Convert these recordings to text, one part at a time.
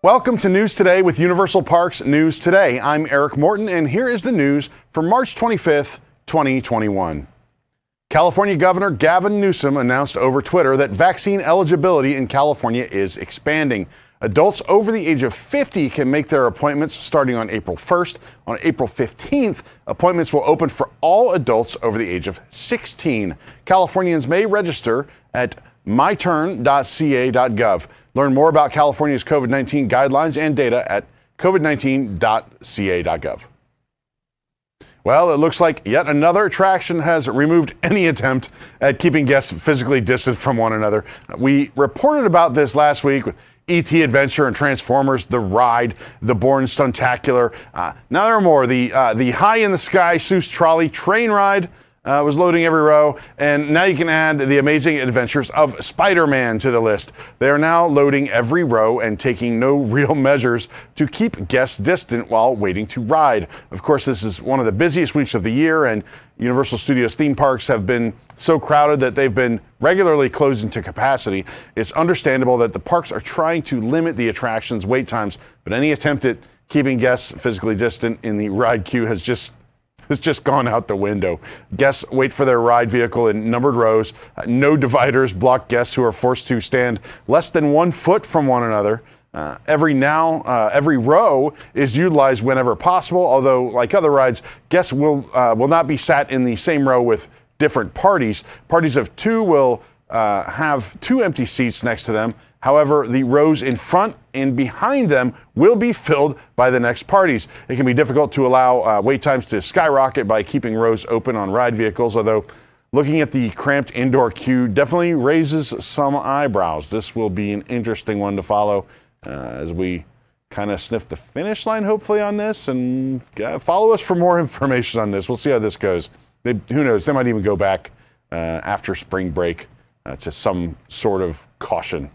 Welcome to News Today with Universal Parks News Today. I'm Eric Morton, and here is the news for March 25th, 2021. California Governor Gavin Newsom announced over Twitter that vaccine eligibility in California is expanding. Adults over the age of 50 can make their appointments starting on April 1st. On April 15th, appointments will open for all adults over the age of 16. Californians may register at myturn.ca.gov. Learn more about California's COVID-19 guidelines and data at covid19.ca.gov. Well, it looks like yet another attraction has removed any attempt at keeping guests physically distant from one another. We reported about this last week with E.T. Adventure and Transformers, the ride, the Bourne Stuntacular. Now there are more. The High in the Sky Seuss Trolley train ride was loading every row, and now you can add the amazing adventures of Spider-Man to the list. They are now loading every row and taking no real measures to keep guests distant while waiting to ride. Of course, this is one of the busiest weeks of the year, and Universal Studios theme parks have been so crowded that they've been regularly closing to capacity. It's understandable that the parks are trying to limit the attraction's wait times, but any attempt at keeping guests physically distant in the ride queue has just gone out the window. Guests wait for their ride vehicle in numbered rows. No dividers block guests who are forced to stand less than 1 foot from one another. Every row is utilized whenever possible, although like other rides, guests will not be sat in the same row with different parties. Parties of two will have 2 empty seats next to them. However, the rows in front and behind them will be filled by the next parties. It can be difficult to allow wait times to skyrocket by keeping rows open on ride vehicles, although looking at the cramped indoor queue definitely raises some eyebrows. This will be an interesting one to follow as we kind of sniff the finish line, hopefully, on this, and follow us for more information on this. We'll see how this goes. Who knows? They might even go back after spring break to some sort of caution.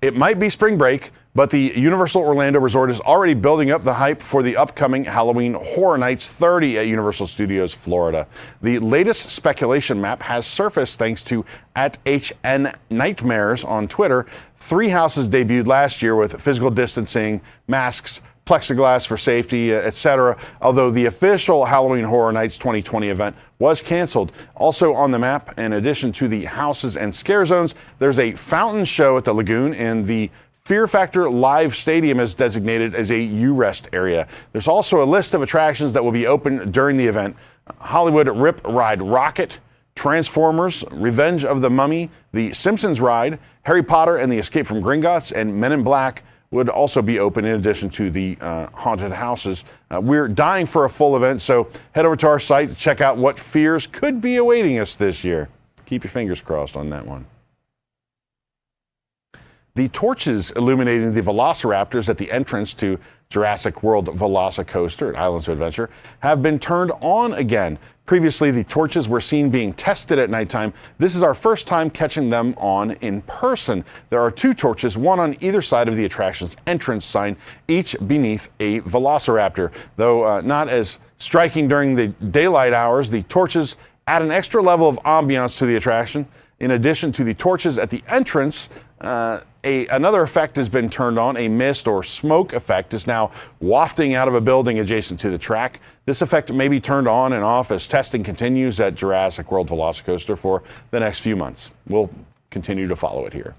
It might be spring break, but the Universal Orlando Resort is already building up the hype for the upcoming Halloween Horror Nights 30 at Universal Studios Florida. The latest speculation map has surfaced thanks to @HNNightmares on Twitter. 3 houses debuted last year with physical distancing, masks, plexiglass for safety, etc., although the official Halloween Horror Nights 2020 event was canceled. Also on the map, in addition to the houses and scare zones, there's a fountain show at the lagoon, and the Fear Factor Live Stadium is designated as a U-Rest area. There's also a list of attractions that will be open during the event: Hollywood Rip Ride Rocket, Transformers, Revenge of the Mummy, the Simpsons Ride, Harry Potter and the Escape from Gringotts, and Men in Black would also be open in addition to the haunted houses. We're dying for a full event, so head over to our site to check out what fears could be awaiting us this year. Keep your fingers crossed on that one. The torches illuminating the velociraptors at the entrance to Jurassic World Velocicoaster at Islands of Adventure have been turned on again. Previously, the torches were seen being tested at nighttime. This is our first time catching them on in person. There are 2 torches, one on either side of the attraction's entrance sign, each beneath a velociraptor. Though not as striking during the daylight hours, the torches add an extra level of ambiance to the attraction. In addition to the torches at the entrance, another effect has been turned on. A mist or smoke effect is now wafting out of a building adjacent to the track. This effect may be turned on and off as testing continues at Jurassic World Velocicoaster for the next few months. We'll continue to follow it here.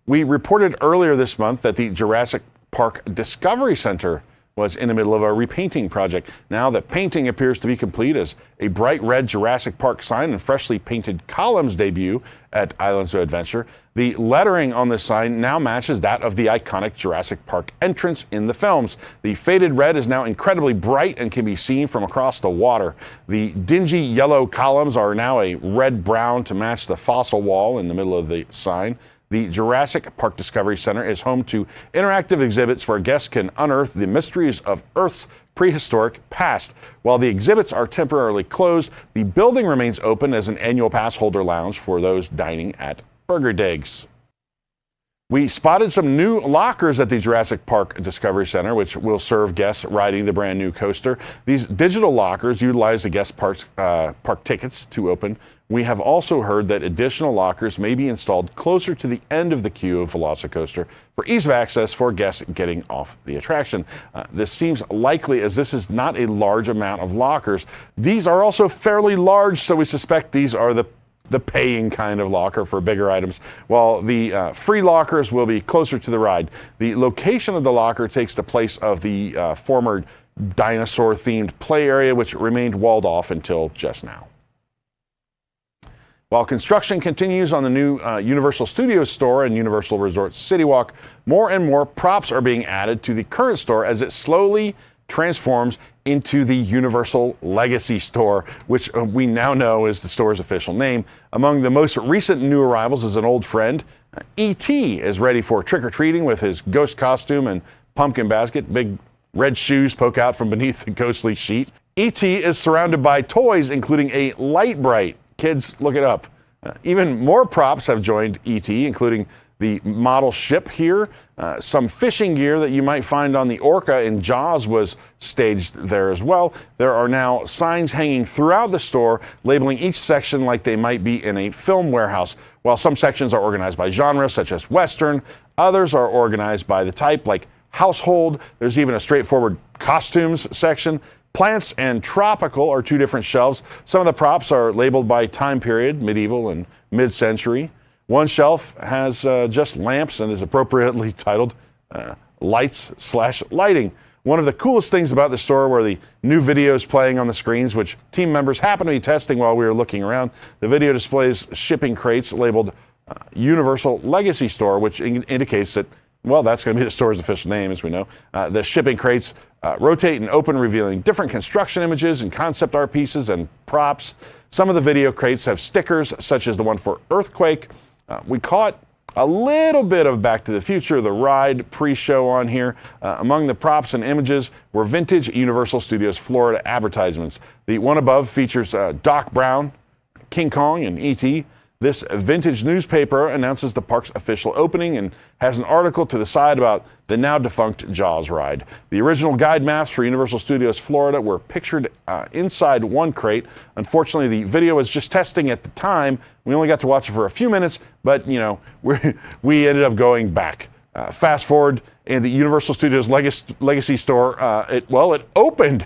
We reported earlier this month that the Jurassic Park Discovery Center was in the middle of a repainting project. Now the painting appears to be complete as a bright red Jurassic Park sign and freshly painted columns debut at Islands of Adventure. The lettering on this sign now matches that of the iconic Jurassic Park entrance in the films. The faded red is now incredibly bright and can be seen from across the water. The dingy yellow columns are now a red-brown to match the fossil wall in the middle of the sign. The Jurassic Park Discovery Center is home to interactive exhibits where guests can unearth the mysteries of Earth's prehistoric past. While the exhibits are temporarily closed, the building remains open as an annual pass holder lounge for those dining at Burger Digs. We spotted some new lockers at the Jurassic Park Discovery Center, which will serve guests riding the brand new coaster. These digital lockers utilize the guest park tickets to open. We have also heard that additional lockers may be installed closer to the end of the queue of Velocicoaster for ease of access for guests getting off the attraction. This seems likely as this is not a large amount of lockers. These are also fairly large, so we suspect these are the paying kind of locker for bigger items, while the free lockers will be closer to the ride. The location of the locker takes the place of the former dinosaur-themed play area, which remained walled off until just now. While construction continues on the new Universal Studios store and Universal Resorts City Walk, more and more props are being added to the current store as it slowly transforms into the Universal Legacy Store, which we now know is the store's official name. Among the most recent new arrivals is an old friend. E.T. is ready for trick-or-treating with his ghost costume and pumpkin basket. Big red shoes poke out from beneath the ghostly sheet. E.T. is surrounded by toys, including a light bright. Kids, look it up. Even more props have joined E.T., including the model ship here. Some fishing gear that you might find on the Orca in Jaws was staged there as well. There are now signs hanging throughout the store labeling each section like they might be in a film warehouse. While some sections are organized by genre, such as Western, others are organized by the type, like household. There's even a straightforward costumes section. Plants and tropical are two different shelves. Some of the props are labeled by time period, medieval and mid-century. One shelf has just lamps and is appropriately titled Lights/Lighting. One of the coolest things about the store were the new videos playing on the screens, which team members happened to be testing while we were looking around. The video displays shipping crates labeled Universal Legacy Store, which indicates that, well, that's going to be the store's official name, as we know. The shipping crates rotate and open, revealing different construction images and concept art pieces and props. Some of the video crates have stickers, such as the one for Earthquake. We caught a little bit of Back to the Future, the ride pre-show on here. Among the props and images were vintage Universal Studios Florida advertisements. The one above features Doc Brown, King Kong, and E.T. This vintage newspaper announces the park's official opening and has an article to the side about the now defunct Jaws ride. The original guide maps for Universal Studios Florida were pictured inside one crate. Unfortunately, the video was just testing at the time. We only got to watch it for a few minutes, but we ended up going back. Fast forward, and the Universal Studios Legacy Store, it opened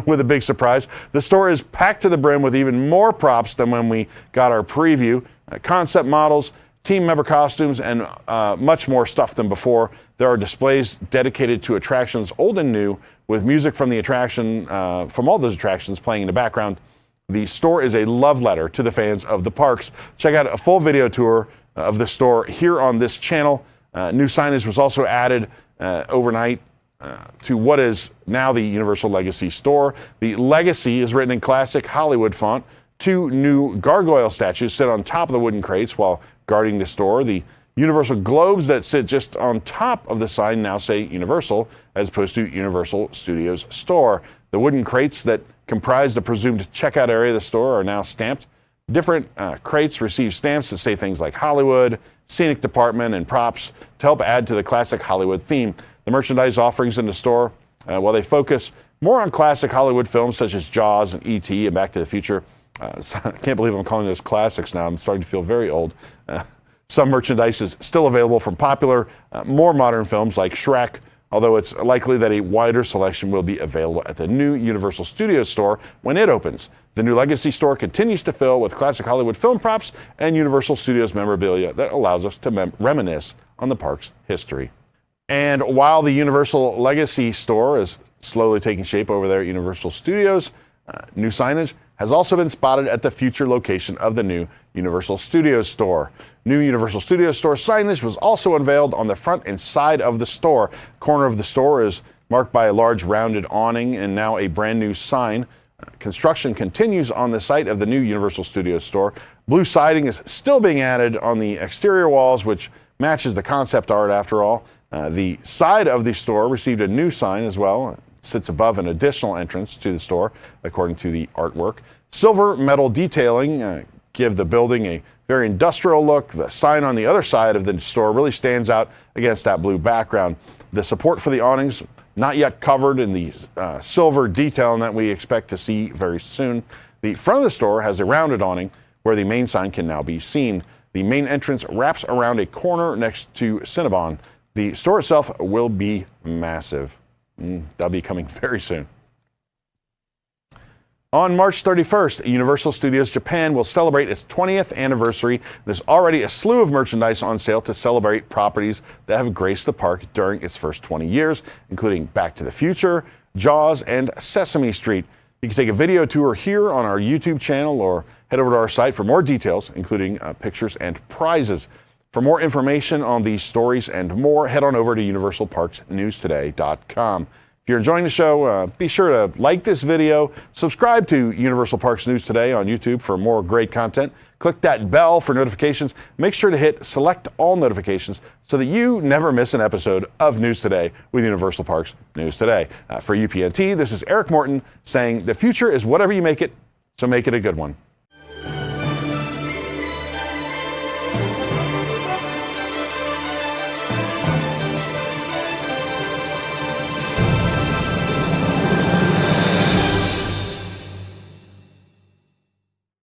with a big surprise. The store is packed to the brim with even more props than when we got our preview. Concept models, team member costumes, and much more stuff than before. There are displays dedicated to attractions old and new, with music from the attraction, from all those attractions playing in the background. The store is a love letter to the fans of the parks. Check out a full video tour of the store here on this channel. New signage was also added overnight to what is now the Universal Legacy Store. The Legacy is written in classic Hollywood font. Two new gargoyle statues sit on top of the wooden crates while guarding the store. The Universal globes that sit just on top of the sign now say Universal, as opposed to Universal Studios Store. The wooden crates that comprise the presumed checkout area of the store are now stamped. Different crates receive stamps that say things like Hollywood, Scenic Department, and Props to help add to the classic Hollywood theme. The merchandise offerings in the store, while they focus more on classic Hollywood films such as Jaws and E.T. and Back to the Future. I can't believe I'm calling those classics now. I'm starting to feel very old. Some merchandise is still available from popular, more modern films like Shrek, although it's likely that a wider selection will be available at the new Universal Studios store when it opens. The new Legacy store continues to fill with classic Hollywood film props and Universal Studios memorabilia that allows us to reminisce on the park's history. And while the Universal Legacy store is slowly taking shape over there at Universal Studios, new signage has also been spotted at the future location of the new Universal Studios store. New Universal Studios store signage was also unveiled on the front and side of the store. Corner of the store is marked by a large rounded awning and now a brand new sign. Construction continues on the site of the new Universal Studios store. Blue siding is still being added on the exterior walls, which matches the concept art after all. The side of the store received a new sign as well. It sits above an additional entrance to the store, according to the artwork. Silver metal detailing give the building a very industrial look. The sign on the other side of the store really stands out against that blue background. The support for the awnings not yet covered in the silver detailing that we expect to see very soon. The front of the store has a rounded awning where the main sign can now be seen. The main entrance wraps around a corner next to Cinnabon. The store itself will be massive. That'll be coming very soon. On March 31st, Universal Studios Japan will celebrate its 20th anniversary. There's already a slew of merchandise on sale to celebrate properties that have graced the park during its first 20 years, including Back to the Future, Jaws, and Sesame Street. You can take a video tour here on our YouTube channel or head over to our site for more details, including pictures and prizes. For more information on these stories and more, head on over to universalparksnewstoday.com. If you're enjoying the show, be sure to like this video, subscribe to Universal Parks News Today on YouTube for more great content. Click that bell for notifications. Make sure to hit select all notifications so that you never miss an episode of News Today with Universal Parks News Today. For UPNT, this is Eric Morton saying the future is whatever you make it, so make it a good one.